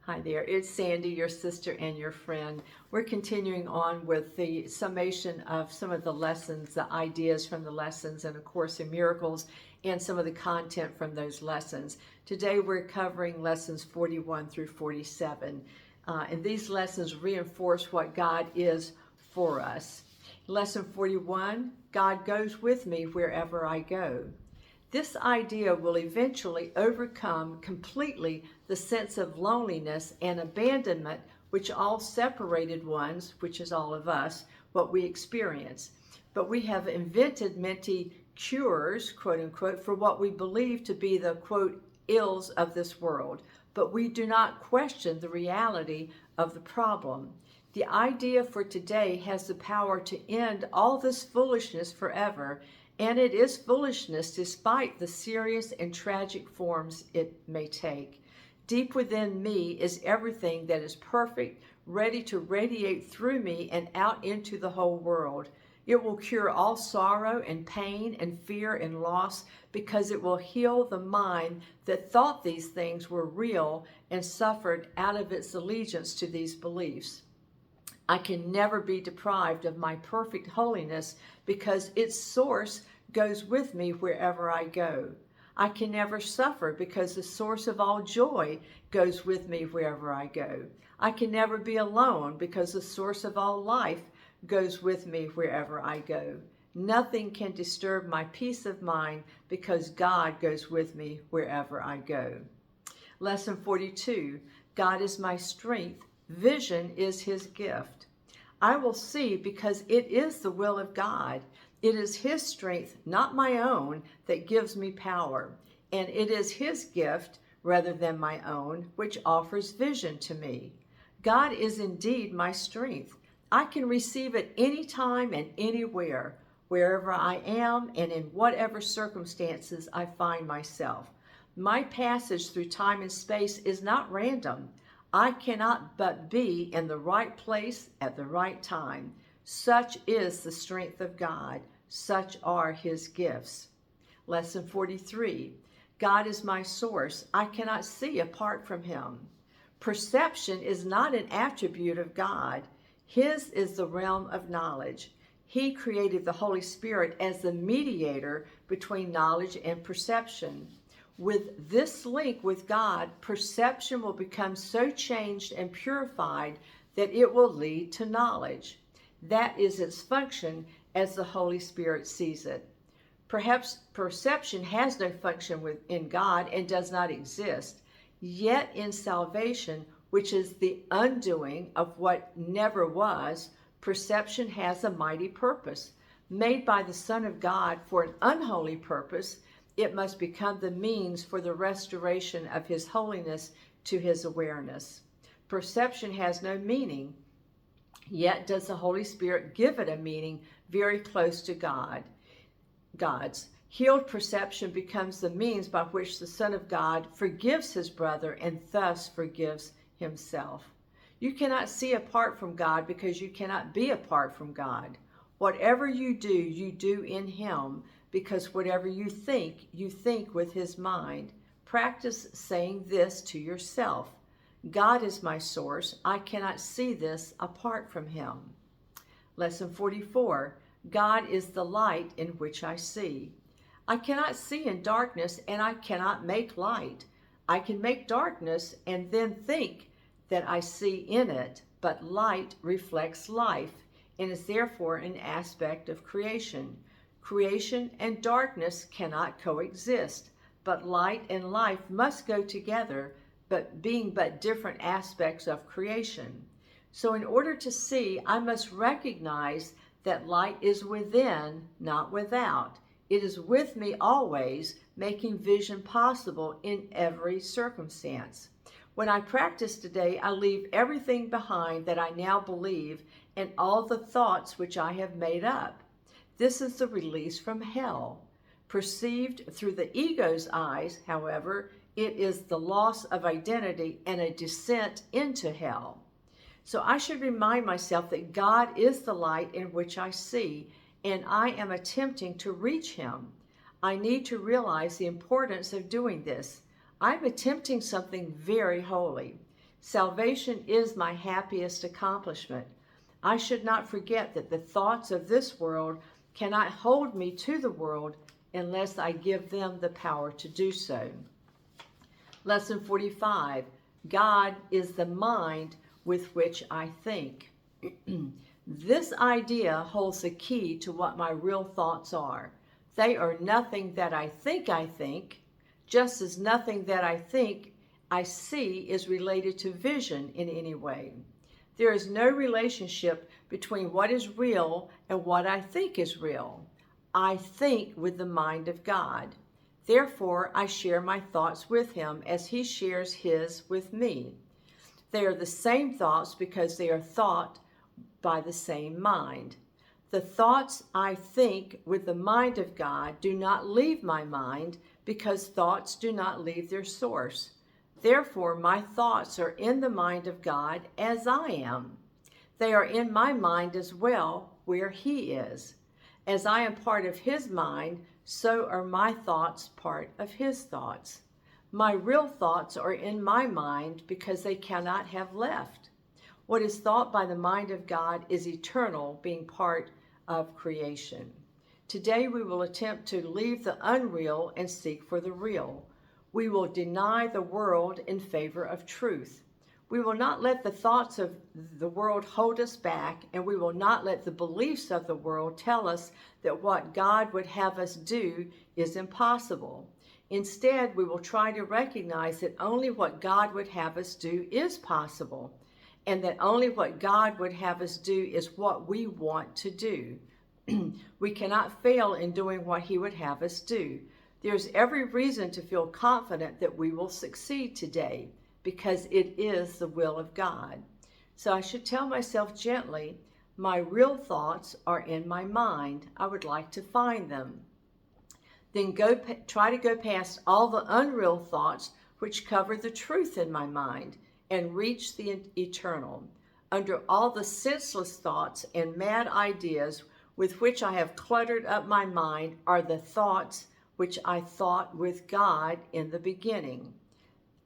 Hi there, it's Sandy, your sister and your friend. We're continuing on with the summation of some of the lessons, the ideas from the lessons in A Course in Miracles, and some of the content from those lessons. Today we're covering lessons 41 through 47, and these lessons reinforce what God is for us. Lesson 41, God goes with me wherever I go. This idea will eventually overcome completely the sense of loneliness and abandonment which all separated ones, which is all of us, what we experience. But we have invented many cures, quote unquote, for what we believe to be the, quote, ills of this world. But we do not question the reality of the problem. The idea for today has the power to end all this foolishness forever, and it is foolishness despite the serious and tragic forms it may take. Deep within me is everything that is perfect, ready to radiate through me and out into the whole world. It will cure all sorrow and pain and fear and loss because it will heal the mind that thought these things were real and suffered out of its allegiance to these beliefs. I can never be deprived of my perfect holiness because its source goes with me wherever I go. I can never suffer because the source of all joy goes with me wherever I go. I can never be alone because the source of all life goes with me wherever I go. Nothing can disturb my peace of mind because God goes with me wherever I go. Lesson 42, God is my strength. Vision is his gift. I will see because it is the will of God. It is his strength, not my own, that gives me power. And it is his gift, rather than my own, which offers vision to me. God is indeed my strength. I can receive it anytime and anywhere, wherever I am and in whatever circumstances I find myself. My passage through time and space is not random. I cannot but be in the right place at the right time. Such is the strength of God. Such are his gifts. Lesson 43. God is my source. I cannot see apart from him. Perception is not an attribute of God. His is the realm of knowledge. He created the Holy Spirit as the mediator between knowledge and perception. With this link with God, perception will become so changed and purified that it will lead to knowledge. That is its function as the Holy Spirit sees it. Perhaps perception has no function within God and does not exist. Yet in salvation, which is the undoing of what never was, perception has a mighty purpose. Made by the Son of God for an unholy purpose, it must become the means for the restoration of his holiness to his awareness. Perception has no meaning, yet does the Holy Spirit give it a meaning very close to God's. Healed perception becomes the means by which the Son of God forgives his brother and thus forgives himself. You cannot see apart from God because you cannot be apart from God. Whatever you do in him, because whatever you think with his mind. Practice saying this to yourself. God is my source. I cannot see this apart from him. Lesson 44. God is the light in which I see. I cannot see in darkness and I cannot make light. I can make darkness and then think that I see in it, but light reflects life and is therefore an aspect of creation. Creation and darkness cannot coexist, but light and life must go together, but being but different aspects of creation. So in order to see, I must recognize that light is within, not without. It is with me always, making vision possible in every circumstance. When I practice today, I leave everything behind that I now believe and all the thoughts which I have made up. This is the release from hell. Perceived through the ego's eyes, however, it is the loss of identity and a descent into hell. So I should remind myself that God is the light in which I see, and I am attempting to reach him. I need to realize the importance of doing this. I'm attempting something very holy. Salvation is my happiest accomplishment. I should not forget that the thoughts of this world cannot hold me to the world unless I give them the power to do so. Lesson 45, God is the mind with which I think. This idea holds the key to what my real thoughts are. They are nothing that I think, just as nothing that I think I see is related to vision in any way. There is no relationship between what is real and what I think is real. I think with the mind of God. Therefore, I share my thoughts with him as he shares his with me. They are the same thoughts because they are thought by the same mind. The thoughts I think with the mind of God do not leave my mind because thoughts do not leave their source. Therefore, my thoughts are in the mind of God as I am. They are in my mind as well, where he is. As I am part of his mind, so are my thoughts part of his thoughts. My real thoughts are in my mind because they cannot have left. What is thought by the mind of God is eternal, being part of creation. Today we will attempt to leave the unreal and seek for the real. We will deny the world in favor of truth. We will not let the thoughts of the world hold us back, and we will not let the beliefs of the world tell us that what God would have us do is impossible. Instead, we will try to recognize that only what God would have us do is possible, and that only what God would have us do is what we want to do. We cannot fail in doing what he would have us do. There's every reason to feel confident that we will succeed today because it is the will of God. So I should tell myself gently, my real thoughts are in my mind. I would like to find them. Then try to go past all the unreal thoughts which cover the truth in my mind and reach the eternal. Under all the senseless thoughts and mad ideas with which I have cluttered up my mind are the thoughts which I thought with God in the beginning.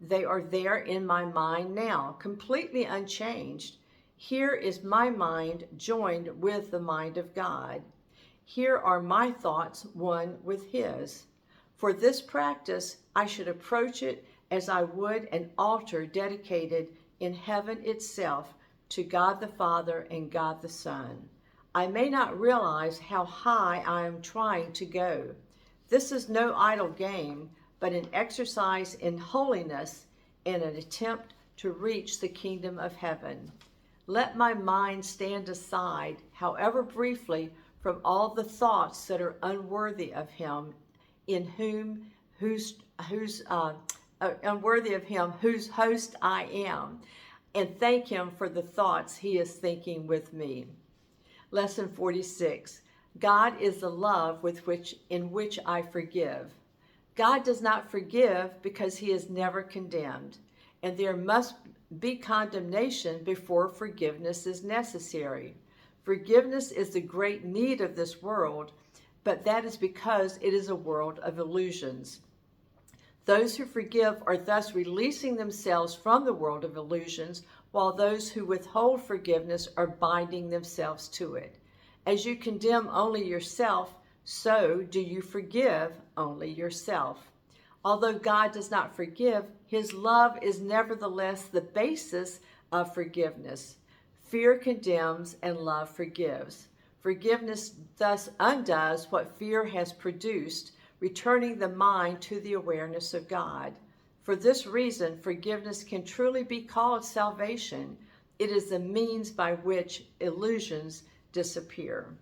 They are there in my mind now, completely unchanged. Here is my mind joined with the mind of God. Here are my thoughts one with his. For this practice, I should approach it as I would an altar dedicated in heaven itself to God the Father and God the Son. I may not realize how high I am trying to go. This is no idle game, but an exercise in holiness and an attempt to reach the kingdom of heaven. Let my mind stand aside, however briefly, from all the thoughts that are unworthy of him, whose host I am, and thank him for the thoughts he is thinking with me. Lesson 46. God is the love in which I forgive. God does not forgive because he is never condemned, and there must be condemnation before forgiveness is necessary. Forgiveness is the great need of this world, but that is because it is a world of illusions. Those who forgive are thus releasing themselves from the world of illusions, while those who withhold forgiveness are binding themselves to it. As you condemn only yourself, so do you forgive only yourself. Although God does not forgive, his love is nevertheless the basis of forgiveness. Fear condemns and love forgives. Forgiveness thus undoes what fear has produced, returning the mind to the awareness of God. For this reason, forgiveness can truly be called salvation. It is the means by which illusions disappear.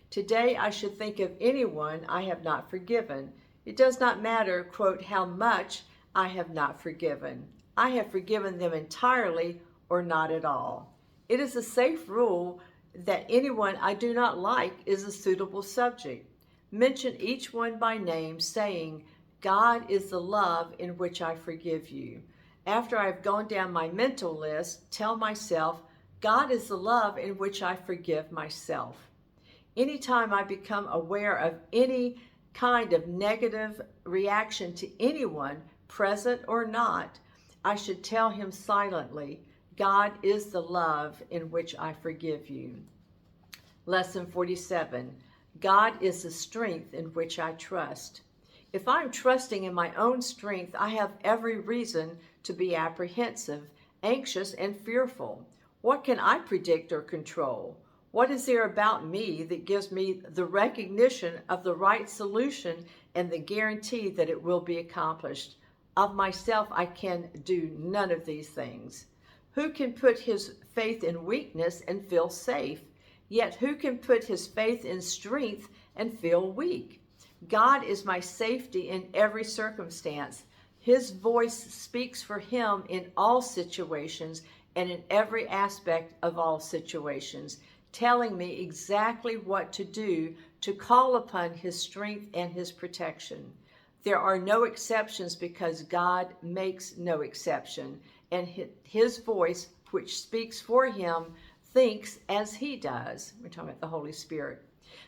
Today, I should think of anyone I have not forgiven. It does not matter, quote, how much I have not forgiven. I have forgiven them entirely or not at all. It is a safe rule that anyone I do not like is a suitable subject. Mention each one by name, saying, God is the love in which I forgive you. After I've gone down my mental list, tell myself, God is the love in which I forgive myself. Anytime I become aware of any kind of negative reaction to anyone, present or not, I should tell him silently, God is the love in which I forgive you. Lesson 47. God is the strength in which I trust. If I'm trusting in my own strength, I have every reason to be apprehensive, anxious, and fearful. What can I predict or control? What is there about me that gives me the recognition of the right solution and the guarantee that it will be accomplished? Of myself, I can do none of these things. Who can put his faith in weakness and feel safe? Yet who can put his faith in strength and feel weak? God is my safety in every circumstance. His voice speaks for him in all situations and in every aspect of all situations, telling me exactly what to do to call upon his strength and his protection. There are no exceptions because God makes no exception, and his voice, which speaks for him, thinks as he does. We're talking about the Holy Spirit.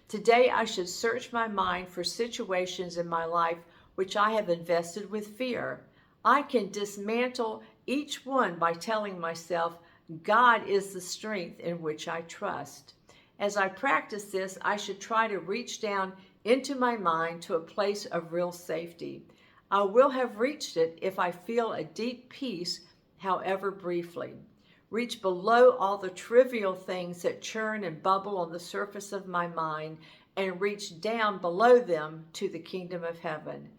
Today, I should search my mind for situations in my life which I have invested with fear. I can dismantle each one by telling myself, God is the strength in which I trust. As I practice this, I should try to reach down into my mind to a place of real safety. I will have reached it if I feel a deep peace, however briefly. Reach below all the trivial things that churn and bubble on the surface of my mind and reach down below them to the kingdom of heaven.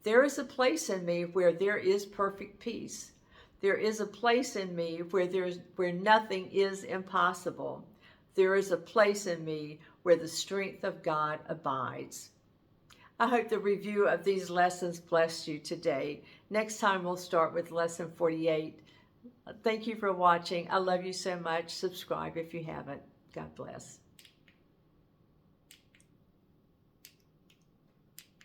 There is a place in me where there is perfect peace. There is a place in me where nothing is impossible. There is a place in me where the strength of God abides. I hope the review of these lessons blessed you today. Next time we'll start with lesson 48. Thank you for watching. I love you so much. Subscribe if you haven't. God bless.